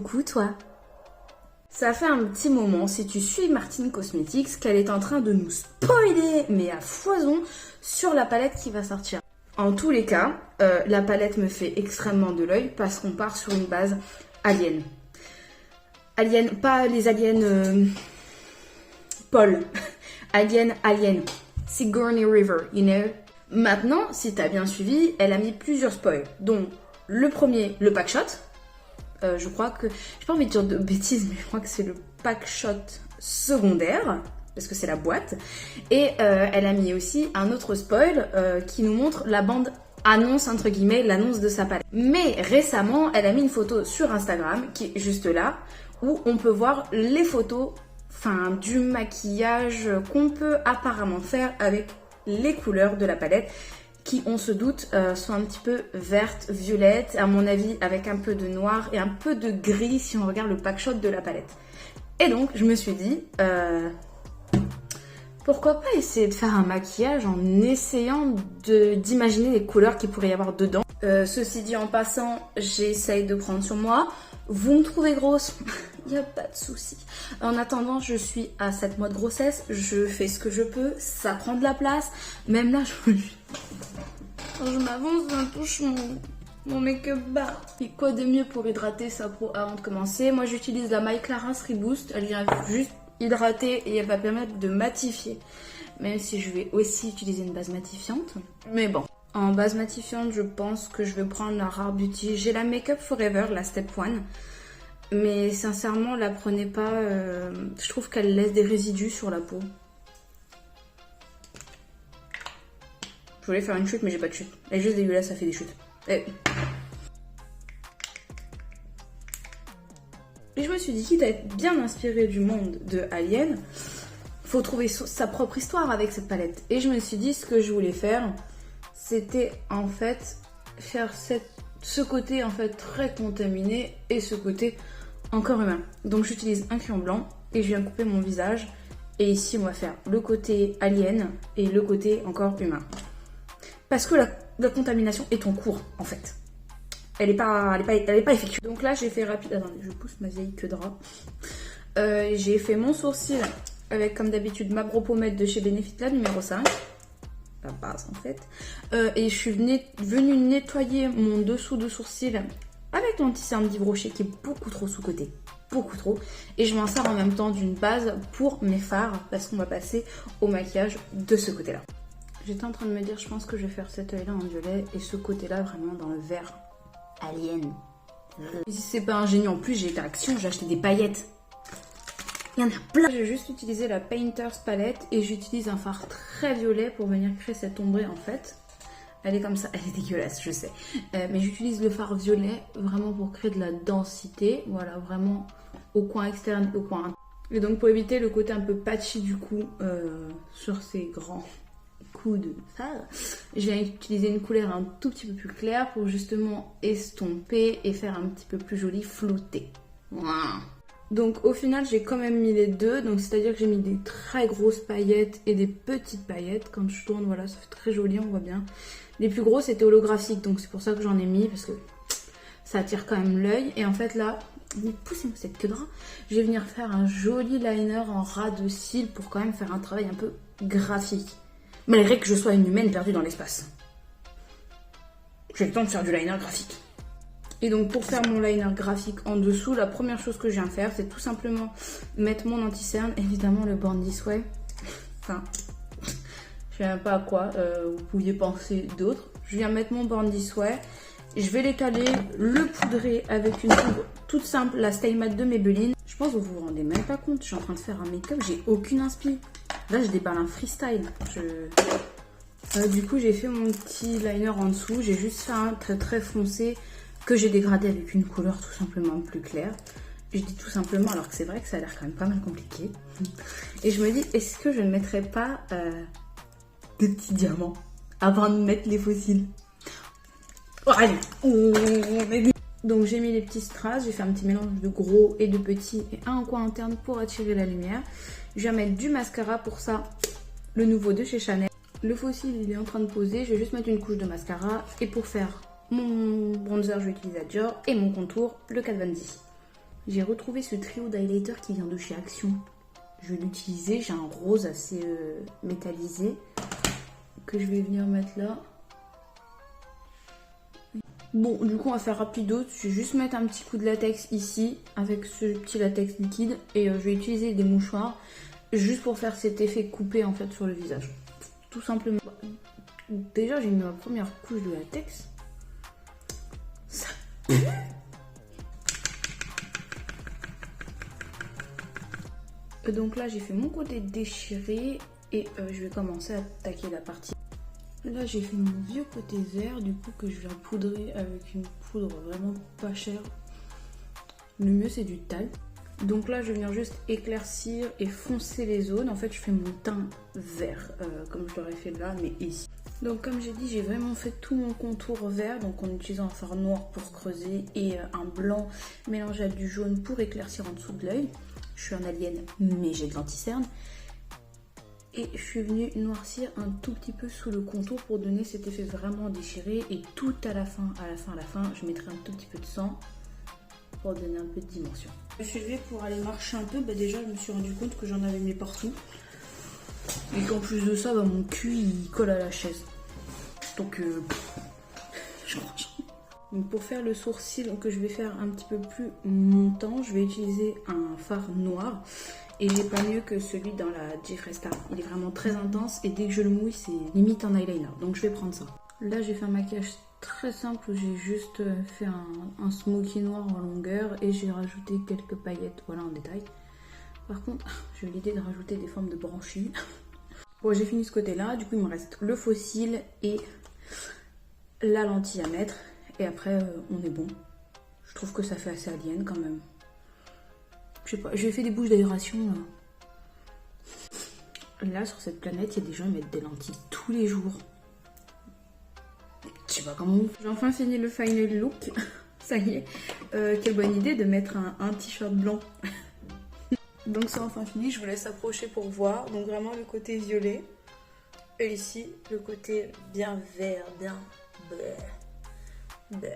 coucou toi. Ça fait un petit moment, si tu suis Martine Cosmetics, qu'elle est en train de nous spoiler, mais à foison, sur la palette qui va sortir. En tous les cas, la palette me fait extrêmement de l'œil parce qu'on part sur une base alien. Alien, pas les aliens Paul. Alien. Sigourney River, you know. Maintenant, si t'as bien suivi, elle a mis plusieurs spoils, dont le premier, le pack shot. Je crois que, j'ai pas envie de dire de bêtises, mais je crois que c'est le pack shot secondaire, parce que c'est la boîte. Et elle a mis aussi un autre spoil qui nous montre la bande annonce, entre guillemets, l'annonce de sa palette. Mais récemment, elle a mis une photo sur Instagram, qui est juste là, où on peut voir les photos, du maquillage qu'on peut apparemment faire avec les couleurs de la palette, qui, on se doute, sont un petit peu vertes, violettes, à mon avis avec un peu de noir et un peu de gris si on regarde le pack shot de la palette. Et donc, je me suis dit, pourquoi pas essayer de faire un maquillage en essayant d'imaginer les couleurs qu'il pourrait y avoir dedans. Ceci dit, en passant, j'essaye de prendre sur moi. Vous me trouvez grosse, il n'y a pas de souci. En attendant, je suis à 7 mois de grossesse, je fais ce que je peux, ça prend de la place. Même là, je m'avance, je touche mon make-up bar. Et quoi de mieux pour hydrater sa peau avant de commencer? Moi, j'utilise la My Clarins Reboost, elle vient juste hydrater et elle va permettre de matifier. Même si je vais aussi utiliser une base matifiante. Mais bon. En base matifiante, je pense que je vais prendre la Rare Beauty. J'ai la Make Up Forever, la Step 1. Mais sincèrement, la prenez pas. Je trouve qu'elle laisse des résidus sur la peau. Je voulais faire une chute, mais j'ai pas de chute. Elle est juste dégueulasse, ça fait des chutes. Et je me suis dit, quitte à être bien inspirée du monde de Alien, faut trouver sa propre histoire avec cette palette. Et je me suis dit, ce que je voulais faire, c'était en fait faire ce côté en fait très contaminé et ce côté encore humain. Donc j'utilise un crayon blanc et je viens couper mon visage. Et ici on va faire le côté alien et le côté encore humain. Parce que la contamination est en cours en fait. Elle est pas effectuée. Donc là j'ai fait rapide. Attendez, je pousse ma vieille queue de rat. J'ai fait mon sourcil avec comme d'habitude ma Brow Pommade de chez Benefit Lab numéro 5. La base en fait. Et je suis venue nettoyer mon dessous de sourcil avec l'anti-cerne d'Yves Rocher qui est beaucoup trop sous-côté. Beaucoup trop. Et je m'en sers en même temps d'une base pour mes fards parce qu'on va passer au maquillage de ce côté-là. J'étais en train de me dire, je pense que je vais faire cet œil-là en violet et ce côté-là vraiment dans le vert alien. Et si c'est pas ingénieux en plus, j'ai été action, j'ai acheté des paillettes. Il y en a plein. J'ai juste utilisé la Painter's palette et j'utilise un fard très violet pour venir créer cette ombrée en fait. Elle est comme ça, elle est dégueulasse, je sais. Mais j'utilise le fard violet vraiment pour créer de la densité. Voilà, vraiment au coin externe, au coin interne. Et donc pour éviter le côté un peu patchy du coup sur ces grands coups de fard, j'ai utilisé une couleur un tout petit peu plus claire pour justement estomper et faire un petit peu plus joli, flouter. Voilà. Donc au final j'ai quand même mis les deux, donc c'est-à-dire que j'ai mis des très grosses paillettes et des petites paillettes. Quand je tourne, voilà, ça fait très joli, on voit bien. Les plus grosses étaient holographiques, donc c'est pour ça que j'en ai mis, parce que ça attire quand même l'œil. Et en fait là, poussez-moi cette queue de rat, je vais venir faire un joli liner en ras de cils pour quand même faire un travail un peu graphique. Malgré que je sois une humaine perdue dans l'espace. J'ai le temps de faire du liner graphique. Et donc pour faire mon liner graphique en dessous, la première chose que je viens faire, c'est tout simplement mettre mon anti-cerne, évidemment le Born This Way. Enfin, je sais même pas à quoi vous pouviez penser d'autre. Je viens mettre mon Born This Way, je vais l'étaler, le poudrer avec une poudre toute simple, la Stay Matte de Maybelline. Je pense que vous vous rendez même pas compte, je suis en train de faire un make-up, j'ai aucune inspi. Là je déballe un freestyle. Du coup j'ai fait mon petit liner en dessous, j'ai juste fait un très très foncé que j'ai dégradé avec une couleur tout simplement plus claire. Je dis tout simplement alors que c'est vrai que ça a l'air quand même pas mal compliqué. Et je me dis, est-ce que je ne mettrais pas des petits diamants avant de mettre les fossiles? Oh, allez. Donc j'ai mis les petits strass, j'ai fait un petit mélange de gros et de petits et un coin interne pour attirer la lumière. Je vais mettre du mascara pour ça, le nouveau de chez Chanel. Le fossile il est en train de poser, je vais juste mettre une couche de mascara et pour faire mon bronzer, je vais utiliser Dior et mon contour, le Kat Von D. J'ai retrouvé ce trio d'highlighter qui vient de chez Action. Je vais l'utiliser, j'ai un rose assez métallisé que je vais venir mettre là. Bon, du coup on va faire rapido, je vais juste mettre un petit coup de latex ici avec ce petit latex liquide et je vais utiliser des mouchoirs juste pour faire cet effet coupé en fait sur le visage. Tout simplement. Déjà j'ai mis ma première couche de latex. Ça pue. Donc là j'ai fait mon côté déchiré et je vais commencer à attaquer la partie. Là j'ai fait mon vieux côté vert du coup que je viens poudrer avec une poudre vraiment pas chère. Le mieux c'est du talc. Donc là je viens juste éclaircir et foncer les zones. En fait je fais mon teint vert comme je l'aurais fait là mais ici. Donc comme j'ai dit j'ai vraiment fait tout mon contour vert donc en utilisant un fard noir pour creuser et un blanc mélangé à du jaune pour éclaircir en dessous de l'œil. Je suis un alien mais j'ai de l'anti-cerne. Et je suis venue noircir un tout petit peu sous le contour pour donner cet effet vraiment déchiré. Et tout à la fin, je mettrai un tout petit peu de sang pour donner un peu de dimension. Je me suis levée pour aller marcher un peu. Bah déjà, je me suis rendu compte que j'en avais mis partout. Et qu'en plus de ça, bah, mon cul, il colle à la chaise. Donc, je range. Donc pour faire le sourcil que je vais faire un petit peu plus montant, je vais utiliser un fard noir. Et j'ai pas mieux que celui dans la Jeffree Star. Il est vraiment très intense et dès que je le mouille, c'est limite un eyeliner. Donc je vais prendre ça. Là, j'ai fait un maquillage très simple où j'ai juste fait un smoky noir en longueur et j'ai rajouté quelques paillettes, voilà en détail. Par contre, j'ai l'idée de rajouter des formes de branchies. Bon, j'ai fini ce côté-là. Du coup, il me reste le faux cil et la lentille à mettre. Et après, on est bon. Je trouve que ça fait assez alien quand même. Je sais pas, j'ai fait des bouches d'aération. Là, sur cette planète, il y a des gens qui mettent des lentilles tous les jours. Je sais pas comment. J'ai enfin fini le final look. Ça y est. Quelle bonne idée de mettre un t-shirt blanc. Donc c'est enfin fini, je vous laisse approcher pour voir. Donc vraiment le côté violet. Et ici, le côté bien vert, bien... Bleh. Bleh.